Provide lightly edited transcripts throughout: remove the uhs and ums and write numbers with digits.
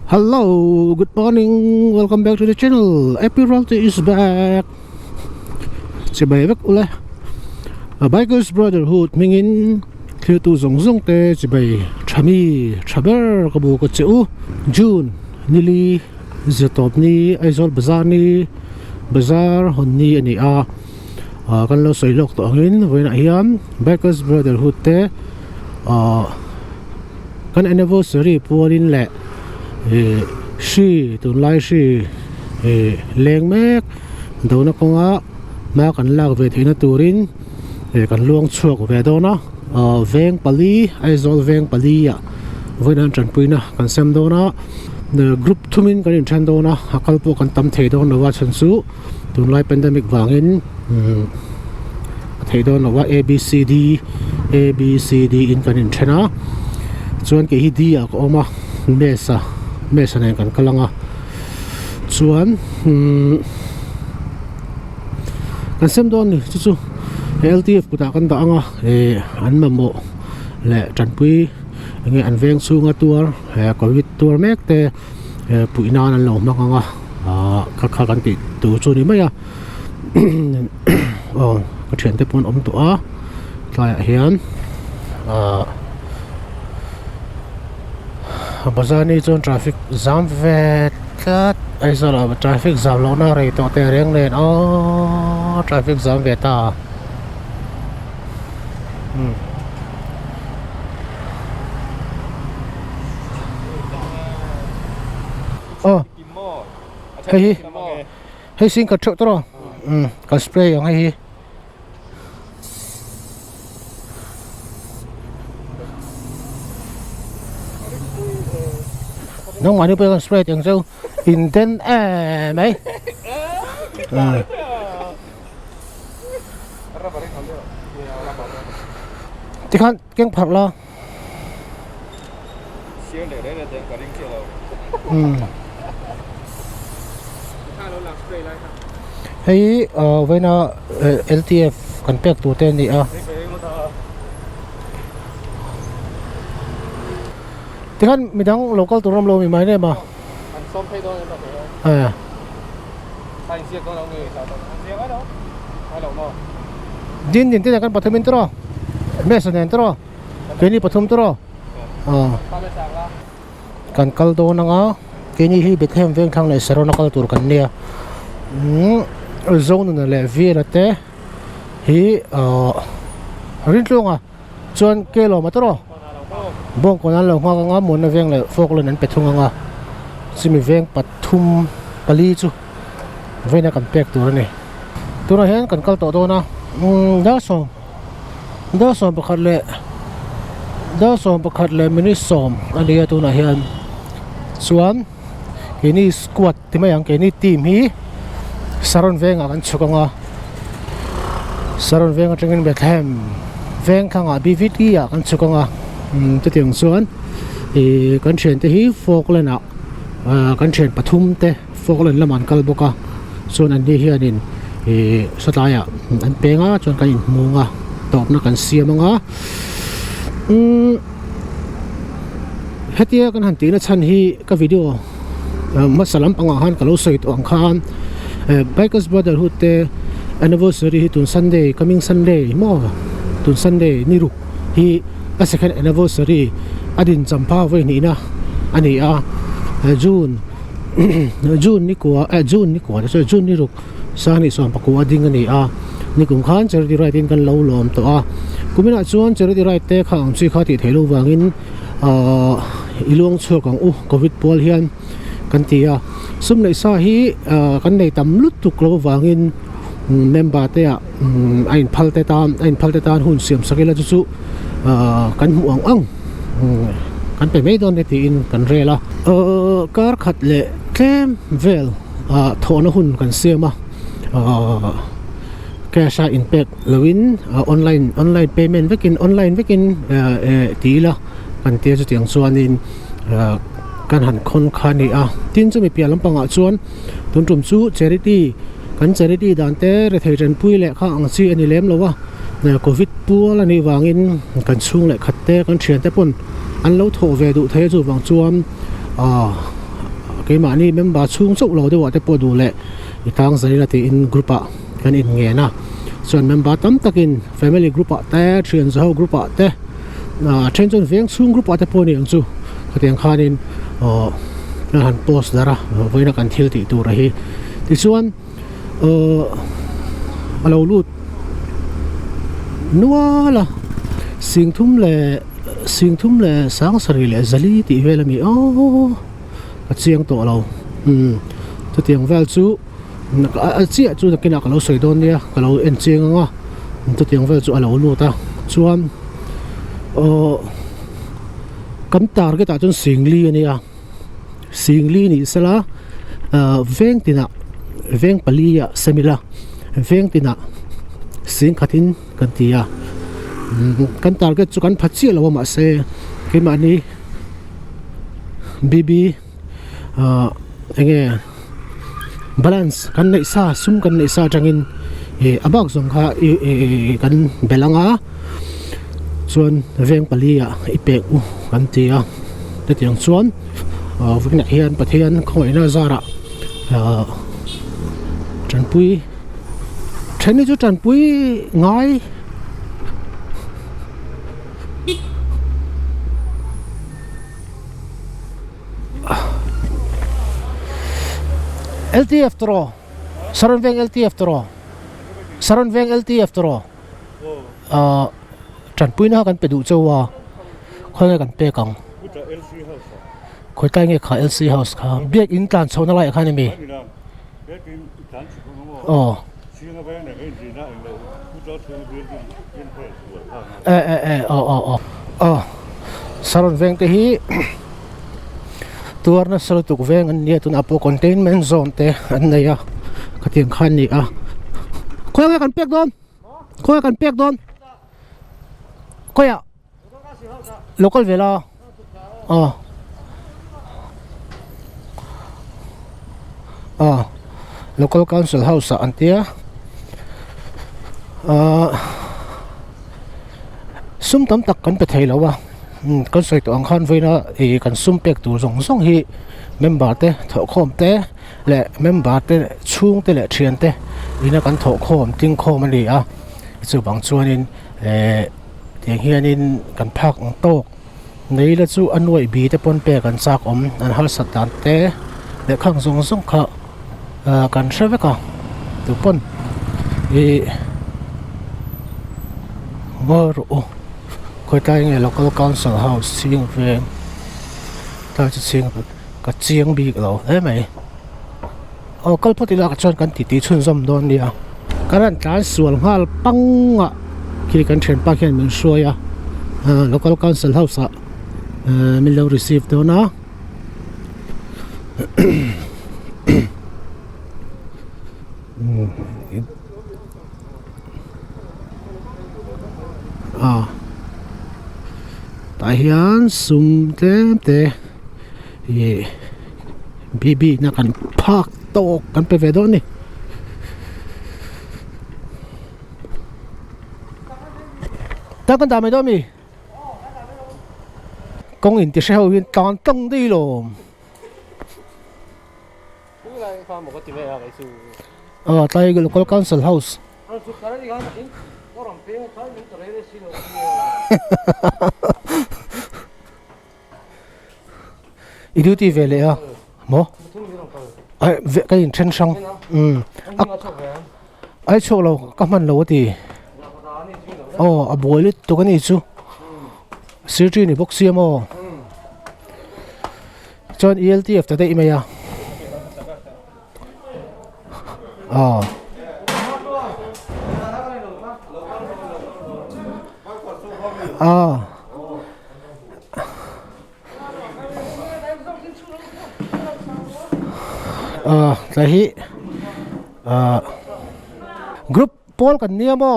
Hello, good morning. Welcome back to the channel. LLTF is back. Zavaia ule. A bikers brotherhood vangin thil tu zong te zavaia chami chaber kabu ko cheu June nili zatop ni aizol bazar honni ani a kan lo soilok to angin wena hiam bikers brotherhood te kan anniversary pualin le si tun lai si leng mek do na ko nga ma kan lak ve thina turin kan luangchhuak ve do na veng pali aizol veng pali ya voinan tanpui na kan sem do na the group thumin kan in than do na akal po kan tam thei do na wa chan su tun lai pandemic vangin thei do na wa abcd in kan in thena chuan ke hi dia ko ma mesa này kan kalanga chuan kan sem don ni chu LLTF puta kan da anga an mamo le tanpui nge an veng sunga tur covid tur mek te puih na an lo makanga kha kan ti tu chu ni mai a ka thian te pon om to a tlai hian bazar ni chon traffic jam ve tat aizol traffic jam lo na rei to te reng len traffic jam ve ta hei sing ka thok to ka spray yang hei nông mà đi bây giờ spray tiếng sâu in tên mấy thì con tiếng phật lo hay với nó LTF cần pek tụ tên đi thì kan midang local turam lo mi mai ne ma an som phei do ne ba sai sia ko lo ngi sa to sia ga do ai lo no din te kan pathamin tro mes ne tro keni pathum tro kan kal do na nga keni hi bethem veng thang le sarona kal tur kan nia zone na le vi la te hi rin tlonga chuan kelo ma tro bong ko nan lo nga mon na veng le fok lo nan pethunga nga simi veng pathum pali chu veina kan pek tur ni tur hen kan kal to do na da som pakhat le mini som ania tu na hian chuan kini squad ti mai ang kini team hi saron venga kan chukanga saron venga tengin bethem veng khanga bvt ya kan chukanga te tiếng xuân thì con chuyện te hi phok lên ạ con chuyện pathum te phok lên làm ăn kalboka xuân anh đi hiền in thì sát lại ạ anh penga chọn cái mua top nó cần siam nga hết dia con hành tí nó chhan hi cái video mất salam pang han kalau soi to ang khan bikers brotherhood te anniversary hi tun Sunday coming Sunday mo tun Sunday ni ru hi a second anniversary adin champa ve ni na ani a June ni ko so June ni ruk sa ni som pakua ding ani a ni kum khan charity right in kan lo lom to a kumina chuan charity right te khang chi kha ti thelo wangin luangchhuak ang covid pol hian kan ti a sum nei sa hi kan nei tam lut tu klo wangin member te a ain phalte tan hun siam sakela chu kan muang kan pe mai don tiin kan rela kar khat le tlem vel thona hun kan siama cash impact lovin online payment vekin tila kan tia chu tiang chuanin kan han khon khani tin chu mi pia lampanga chuan tuntum chu charity kan charity dan te rethei tanpui le kha ang chi ani lem lowa covid pual ani wangin kan chung le khatte kan thian te pon an lo tho ve du the chu wang chuan cái mà ni member chung chuk lo de wa te po du le i tang zai la ti in group a kan in nge na chuan member tam takin family group a te thian zo group a te chen chon veng chung group a te po ni ang chu khatiang khanin na han post dara voina kan thil ti tu ra hi ti chuan alo lut nuala sing thum le sang sari le zali ti velami ka chiang to lo to tiang vel chu a chia chu ta kina ka lo soi don nia ka lo en chiang nga to tiang vel chu alo lu ta chuan kan target a chun singli ania singli ni sala veng tina veng palia semila veng tina sing khatin kan tia kan target chu kan phachi lo ma se ke ma ni bibi ange balance kan nei sa sum kan nei sa tangin abak zong kha kan belanga chuan veng palia ipek u kan tia te tiang chuan vina hian pathian khoina zara tanpui theni chu tanpui ngai LTF tro saron veng LTF tro saron veng LTF tro tanpui na kan pedu chowa khoi kan pe kang khoi tai nge kha LC house kha biak in tlan chona lai kha ni mi saron veng te hi tuar na sal tuk veng an nia tun apo containment zone te an nei a khatiang khan ni a khoi kan pek don khoi a local vela local council house an tia sum tam tak kan pe thei lo wa kan soi to ang khan veina kan sum pek tu zong hi member te tho khom te le member te chung te le thian te ina kan tho khom ting khom ani a chu bang chuanin tiang hianin kan phak ang tok nei la chu anoi bi te pon pe kan chak om an hal sat dan te le khang zong kha kan shreve ka tu pon mor khoi tai nge local council house sing veng ta chu sing ka chiang bi lo mai kal photi la ka chon kan ti chun zom don nia karan tlan sual ngal panga kiri kan then pa khian min shoya local council house a min lo receive do na tại hian sum te bibi na kan phak to kan pe ve do ni ta kan da mai do mi công in ti se ho hin tan tang đi lo tại cái local council house iduti vele a mo ai ve cái in chen sang ai chok lo ka man lo ti a boil it to kan i chu sirti ni box siam o chon LLTF ta dei mai a hi group Paul kan nia mo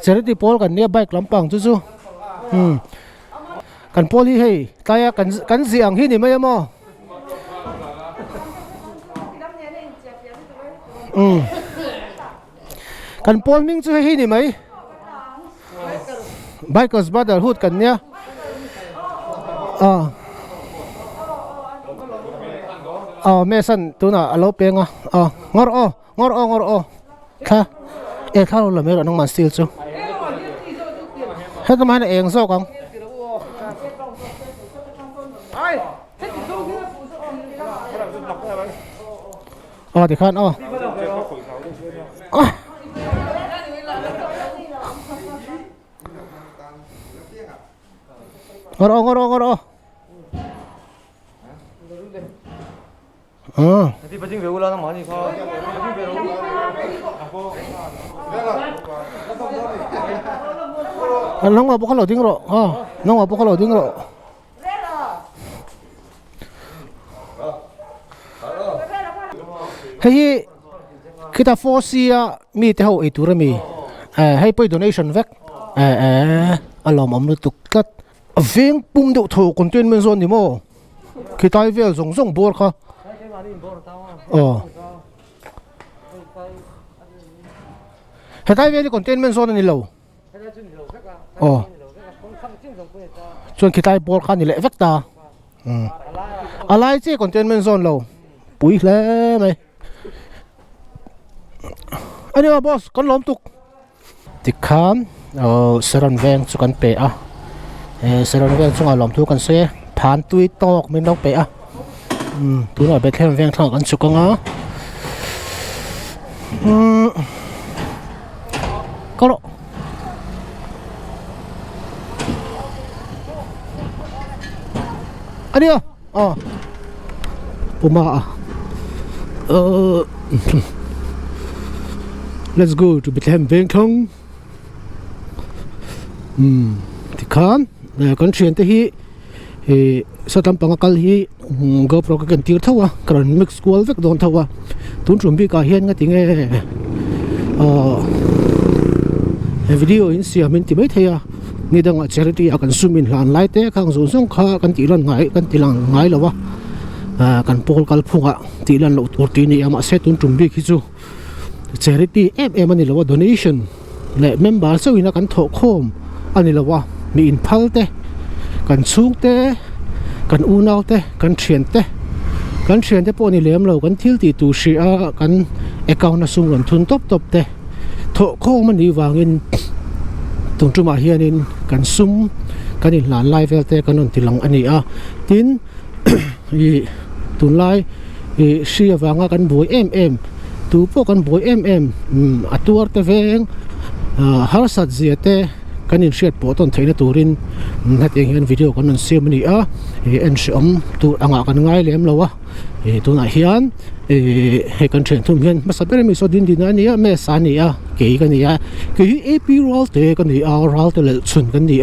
charity Paul kan nia bike lampang chu kan Paul hi hei kaya kan ziang hi ni mai mo kan Paul ming chu hi ni mai bikers brotherhood kan nia mẹ sân tôi là alo beng ngor kha thao là mẹ rồi nông man steel chứ hết tao mai là eng sao không thì khan ngor Nanti pacing berulang sama ni kau. Pacing berulang. nông mà bố khalo tiếng rồi nông mà bố khalo tiếng rồi hey kita force mi te ho itu rami hay pay donation vek alom am tuk kat veng pum do tho containment zone ni mo kita vel zong bor kha hetai vel containment zone ni lo chuan kita bor kha ni le vek ta alai che containment zone lo puih le mai anih boss kon lom tuk tikhan saran veng chu kan pe saran veng chu lom thu kan se phan tui tok min dong pe tu nói bet hem veng thang kan chu kanga có anih puma let's go to Bethlehem veng thong thì khan con chuyện thế hi sao tam pangakal hi GoPro ka kan tir thawa karan mix school vek don thawa tun chumbi ka hian nga tinge video in siam min ti mai theya ni dang charity a kan sumin hlan lai te khang zo song kha kan ti lan ngai kan tilang ngai lawa kan pol kal phunga ti lan lo tur ti ni ama se tun chumbi khi chu charity em ani lawa donation le member so ina kan tho khom ani lawa mi in phal te kan chung te kan unau te kan thian te po ni lem lo kan thil ti tu sia kan account na sung ron thun top te tho khom ani wangin tung tuma hianin kan sum kan in hlan lai vel te kan on tilang ani tin i tun lai sia wanga kan boi em tu po kan boi atuar te veng har sat zia te kan in shiat po ton theina turin nating hian video kan on siam ni en shom tu anga kan ngai lem lawa tu na hian he kan chen thum hian masabere mi so din ani me sa ni ke kan ni ke hi ap rual te kan ni rual te le chun kan ni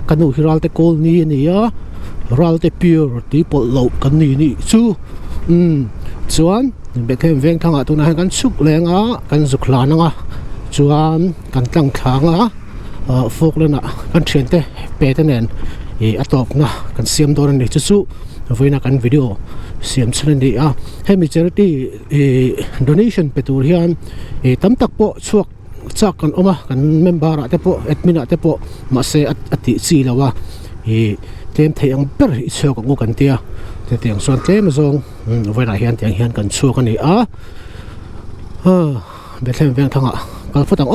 kanu hi rual te kol ni ni rual te pure ti pol lo kan ni chu chuan Bethlehem veng thanga tu na kan chuk lenga kan zuklan anga chuan kan tlang thanga folk lena kan thian te pe te nen atop na kan siam dor ni chu voina kan video siam chhan ni hemi charity donation petur hian tam tak po chuak chak kan oma kan member te po admin te po ma se ati chi lawa tem theyang per chok ngu kan tia te tiang son tlem zong voina hian tiang hian kan chu kan ni Bethlehem veng thanga kal phutang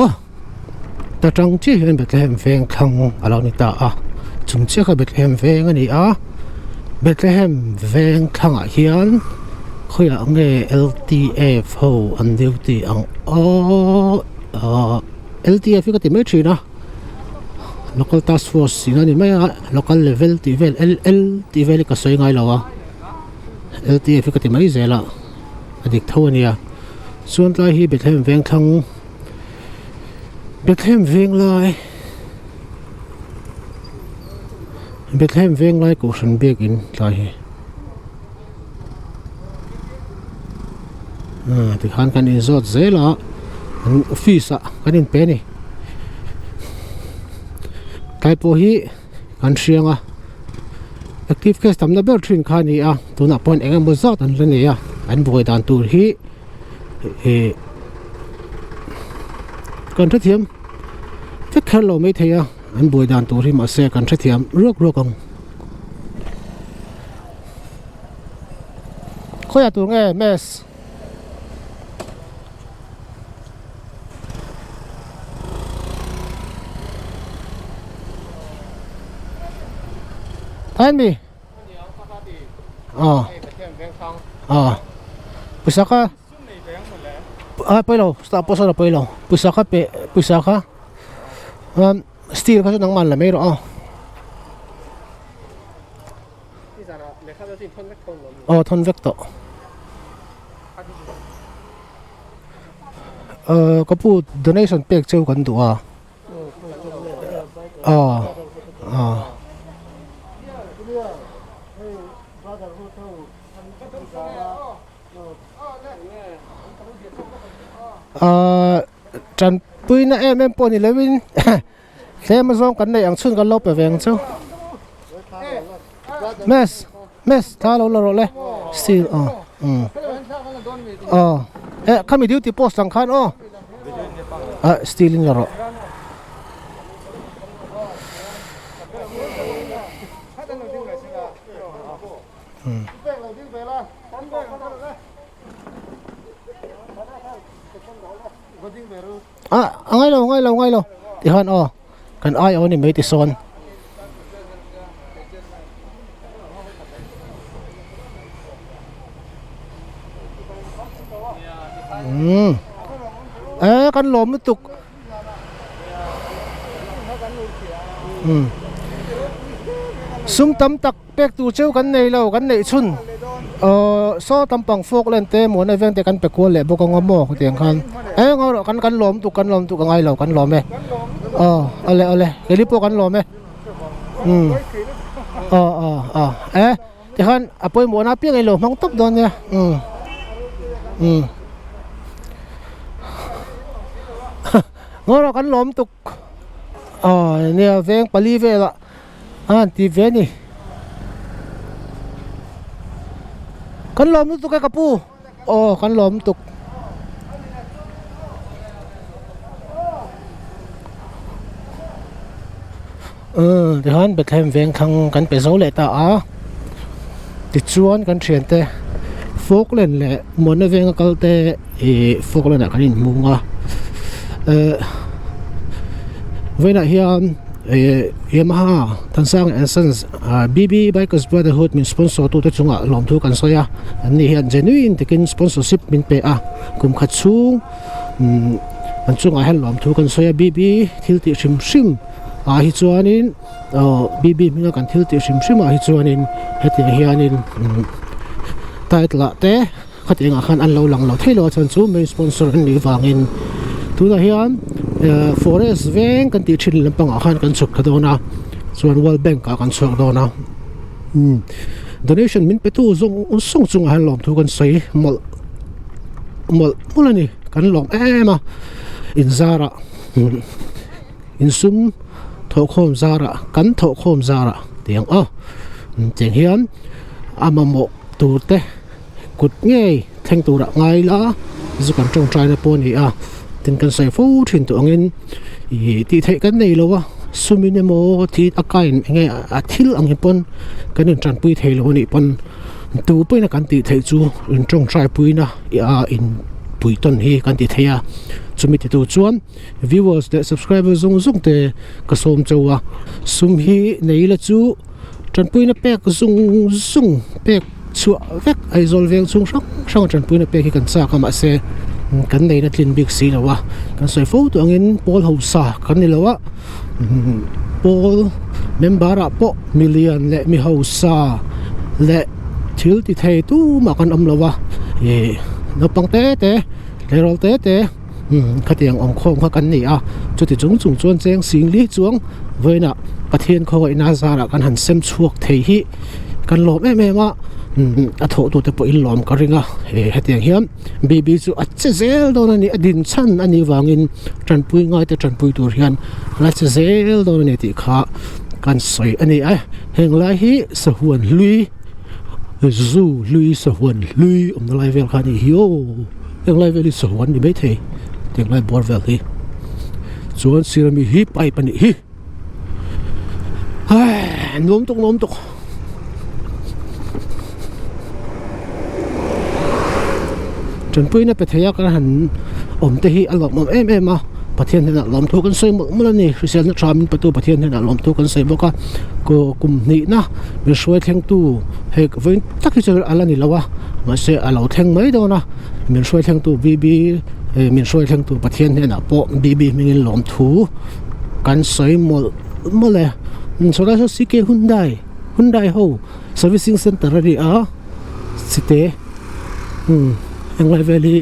ta tang chi hian Bethlehem veng thang alo ni ta chung chi kha Bethlehem veng ani Bethlehem veng thanga hian khoya ange LLTF ho an duty ang LTF ka ti me thina local task force sinani mai local level level LLTF ka soi ngai lawa LTF ka ti mai zela adik thawnia suan lai hi Bethlehem veng thang Bethlehem veng lai ko san bek in lai hi ti khan kan in zot zela an office kan in pe ni kai po hi kan hrianga active case tam na ber thin kha ni tuna point engam bo zot an le ni an boi dan tur hi kan thiam te khalo mai theya an boi dan tur hi ma se kan thiam rok ang khoe tu nghe mess thấy mi pusaka bây lâu stop posa bây lâu pusaka pe pusaka steel cái nang man là mấy rồi thon vector có pu donation pack châu cần đủ trần pui na em pon ni lovin thế mà zawk cái này ăn chun cái lốp về vàng châu mess thả lâu rồi lên still kami duty post ang khan still in rồi ngay lâu thì han kan ai ni mấy thì son kan lom tuk sum tam tak pek tu cheu kan nei lo kan nei chun so tam pang fok len te mo na veng te kan pe ko le bo ko ngomo tiang khan ngoro kan lom tu ngai lo kan lom ale ke li po kan lom te khan apoi mo na pi ngai lo mang top don ya ngoro kan lom tuk nia veng pali ve la ti ve ni kan lom tuk ka kapu kan lom tuk thì hắn bật thêm veng khang kan pe zo le ta ti chuan kan thian te phok len le mon na veng kal te phok len kan in munga với lại hiện Yamaha Tansang and Sons BB Bikers Brotherhood min sponsor tu te chunga lom thu kan soya ani hian genuine takin sponsorship min pe kum khat chung an chunga han lom thu kan soya BB thil ti shim hi chuanin BB min kan thil ti shim hi chuanin heti hianin taitla te khatinga khan an lo lang lo thelo chan chu main sponsor ni vangin tu da hian forest veng kan ti thin lampang khan kan chuk kadona chuan world bank ka kan chuk dona donation min pe tu song chung han lom thu kan sei mol ani kan lom ema in zara in sum tho khom zara kan tho khom zara tiang tiang hian amamo tu te kut nge theng tu ra ngai la zu kan tong trai na pon hi tin kan sai fo thin tu angin ti thei kan nei lo wa sumine mo thi akain nge thil ang pon kan in tanpui thei lo ni pon tu pui na kan ti thei chu in tong trai pui na in pui ton hi kan ti theia chumi ti tu chuan viewers the subscribers zung te ka som chowa sum hi nei la chu tanpui na pek zung pek chu vek ai zol veng chung sang tanpui na pek hi kan cha kama se kan nei na tlin big si lawa kan sai fo tu angin pol hausa kan ni lawa pol membara po million le mi hausa le thil ti thei tu ma kan om lawa no pang te le rol te khatiang om khom kha kan ni chu ti chung chuan cheng sing li chuang voina pathian khoi na zara kan han sem chuak thei hi kan lom ma tho tu te po in lom ka ringa hetiang hiam BB chu che zel don ani adin chan ani wangin tanpui ngai te tanpui tur hian la che zel don ani ti kha kan soi ani heng lai hi sahuan lui sahuan lui na lai vel khani hio heng lai vel sahuan ni be thei teng lai bor vel hi chuan sirami hi pai pani hi nom tok tanpui na petheya kan han omte hi alom em a pathian hena lom thu kan sei mul ani hrisel na tramin patu pathian hena lom thu kan sei boka ko kumni na mi shoi theng tu he vein takhi chal alani lawa ma se alo theng mai do na min shoi theng tu bb min shoi theng tu pathian hena po bb mingin lom thu kan sei mole so ga so sike Hyundai ho servicing center ri a site englai valley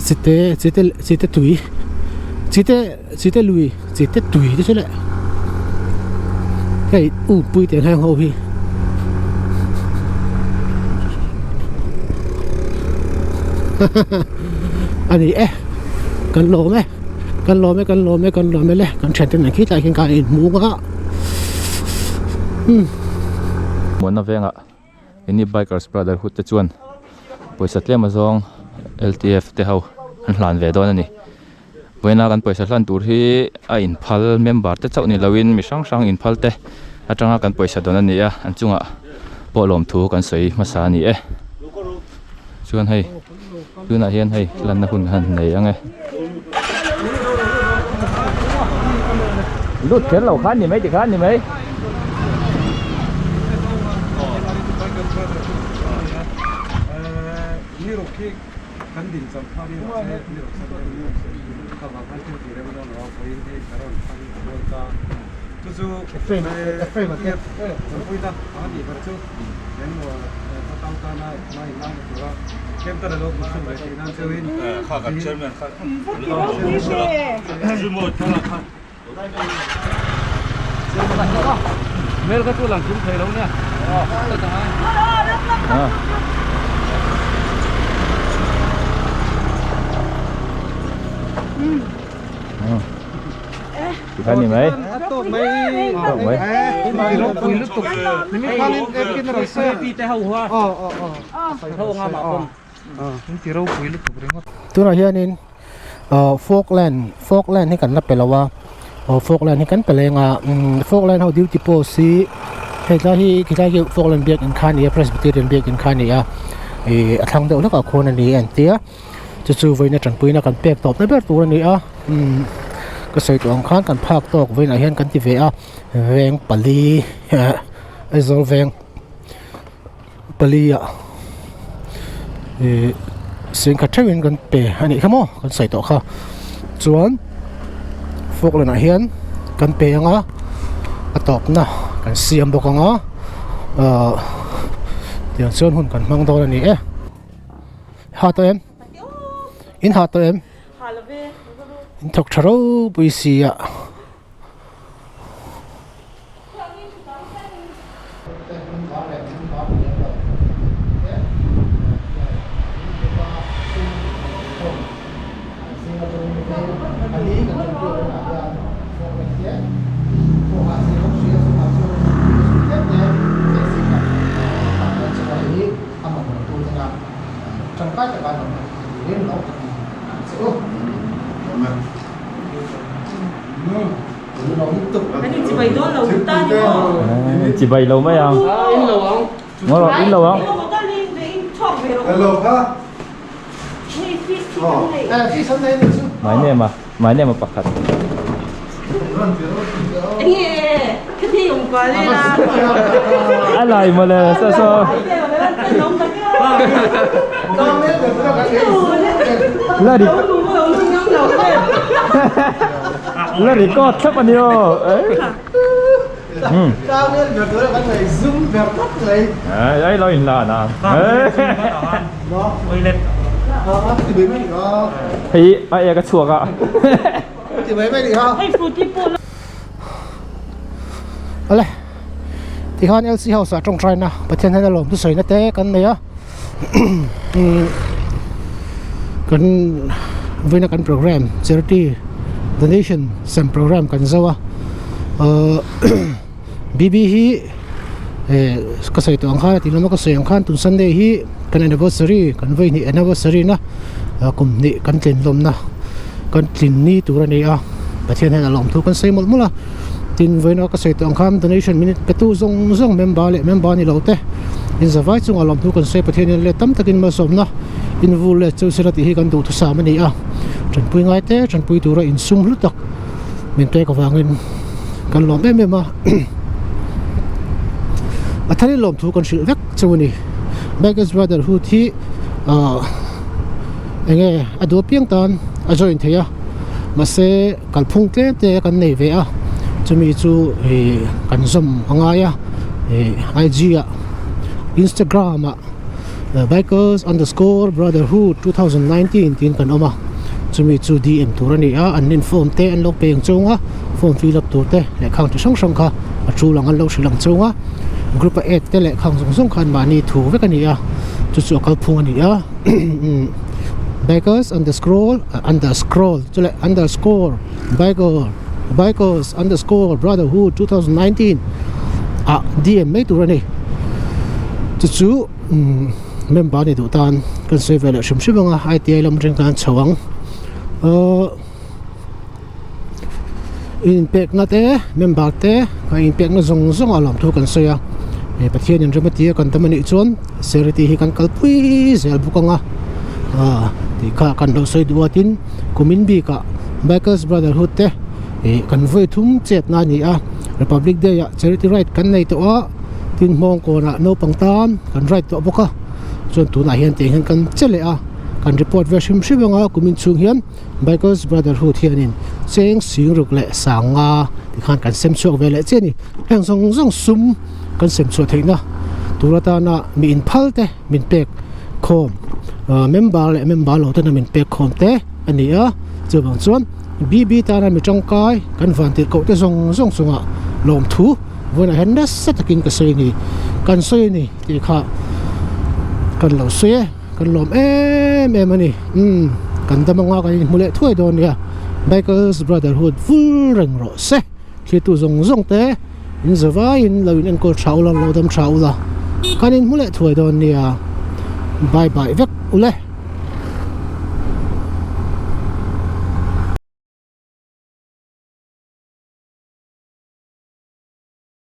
site tui site lui site tui thế chứ lệ cái puih tiền hang ho hi anih kan lo me le kan chetna na khit lai kin ka in mu nga muốn nó venga ini bikers brotherhood te chuan poisa tlem azong LTF te ho an hlan ve don ani boina kan poisa hlan tur hi a in phal member te chau ni lovin mi sang in phal te atanga kan poisa don ani a an chunga polom thu kan sei masa ni chuan hei tuna hian hei lan na hun han nei ange lut ken lo khan ni mai ti khan ni mai 이렇게 간딘 좀 파리와 이렇게 가방을 들이려고 나와 보이는데 그런 파리 보니까 그저 프레임 보이다 아니 그렇죠 내가 타타나 많이 나오더라 캠터로 무슨 말이나 저인 카가 처음엔 뭐 타나 매일 같은 랑 좀 되려오냐 Kan ni mai? Atau mai puih lutuk. Ini paling ekin rasa pi teh hua. Hau ngam apon. Ini tirau puih lutuk ringot. tuna hianin Falkland ni kan la pelawa Falkland ni kan pelenga Falkland ho duty post si heta hi kita ki Falkland biak in khani Presbyterian biak in khani a athang de uluk a khon ani an tia chu voina tanpui na kan pek top na ber tur ani aก็ใส่ตัวข้างกันภาคตกไว้ในเห็นกันที่เวะแวงปลีไอ้โซลแวงปลีอ่ะเสียงขัดเชิงกันเปะอันนี้ครับมั้งกันใส่ตัวข้าส่วนพวกเราเห็นกันเปะงะตอบนะกันเสียมบอกงะเดี๋ยวส่วนหุ่นกันมังตัวนี้หาตัวเอ็มอินหาตัวเอ็มถูกทะลุไปเสียchỉ bày lâu mấy không? In lâu không? Ngon rồi, in lâu không? Lâu ha? Máy này mà pakhat. Ange, cái gì cũng có đây là. Ai lại mà là sao? Là đi. Là đi có thấp anh yêu. Cao lên việc đó là cái này zoom đẹp lắm này. Đấy lo in là nào. Nó quay lên. Thì mấy mày đó. Thì ai cái chuột ạ. Thì mấy mày đi ha.อะไรที่ห้าน LC House ตรงใจนะประเทศไทยเราลงทุกส่วนนั่นเองกันเลยอ่ะกันวินากันโปรแกรม charity donation เซมโปรแกรมกันซะวะBB ฮีก็ใส่ตัวอังคารที่เราไม่ก็ใส่อังคารตุน Sunday ฮีกัน anniversary กันไว้นี่ anniversary นะกลุ่มนี้กันกลิ่นลมนะกันกลิ่นนี้ตัวนี้อ่ะประเทศไทยเราลงทุกกันใส่หมดละtin với nó có sự tổng khám donation minute cái tu member ni lâu te in zavaia chung alom thu kan se pathian le tam takin ma som na in vul le chu sira ti hi kan du thu sa mani a tanpui ngai te tanpui tura in sum hlu tak min te ka wangin kan lom em em a athani lom thu kan sil vek chuni Biker's Brotherhood hi ange adu piang tan a join theya mase kalphung te kan nei ve a chumi chu kan zom angaya IG a Instagram a Bikers_Brotherhood 2019 tin kan oma chumi chu DM turani a anin form te an lo peng chunga form fill up tu te le khang tu song song kha a chu lang an lo silang chunga group a te le khang song song khan mani thu ve kan ya chu chu kalphung ani a Bikers_Brotherhood 2019 DM mấy tụi này chú member này tụi tan cần xây về lại sớm sớm à ITA làm trên can chawang impact na te member te impact na zong alam thu kan xây à pathian in remati kan tamani chon seriti hi kan kalpui zel bukanga thì cả kan do sei duatin kumin bi ka Bikers Brotherhood te kan voi thum chetna ni a Republic Day a charity right kan nei to a tin mong ko na no pangtan kan right to boka chon tu na hian te hen kan chele a kan report version shibanga kumin chung hian Bikers Brotherhood hianin cheng sing ruk le sanga ti khan kan sem chuak ve le cheni heng zong sum kan sem chu theina turata na mi in phalte min pek khom member lo te na min pek khom te ani a chubang chon bb ta na mi changkai kan van tir ko te zong sunga lom thu vona henna setakin ka sei ni kan sei ni ti kha kan lo se kan lom em ani kan damanga kan mule thuai don ya Bikers Brotherhood full reng ro se khi tu zong te in zavaia in lovin en ko chaula lo dam chaula kan in mule thuai don ya bye vek ule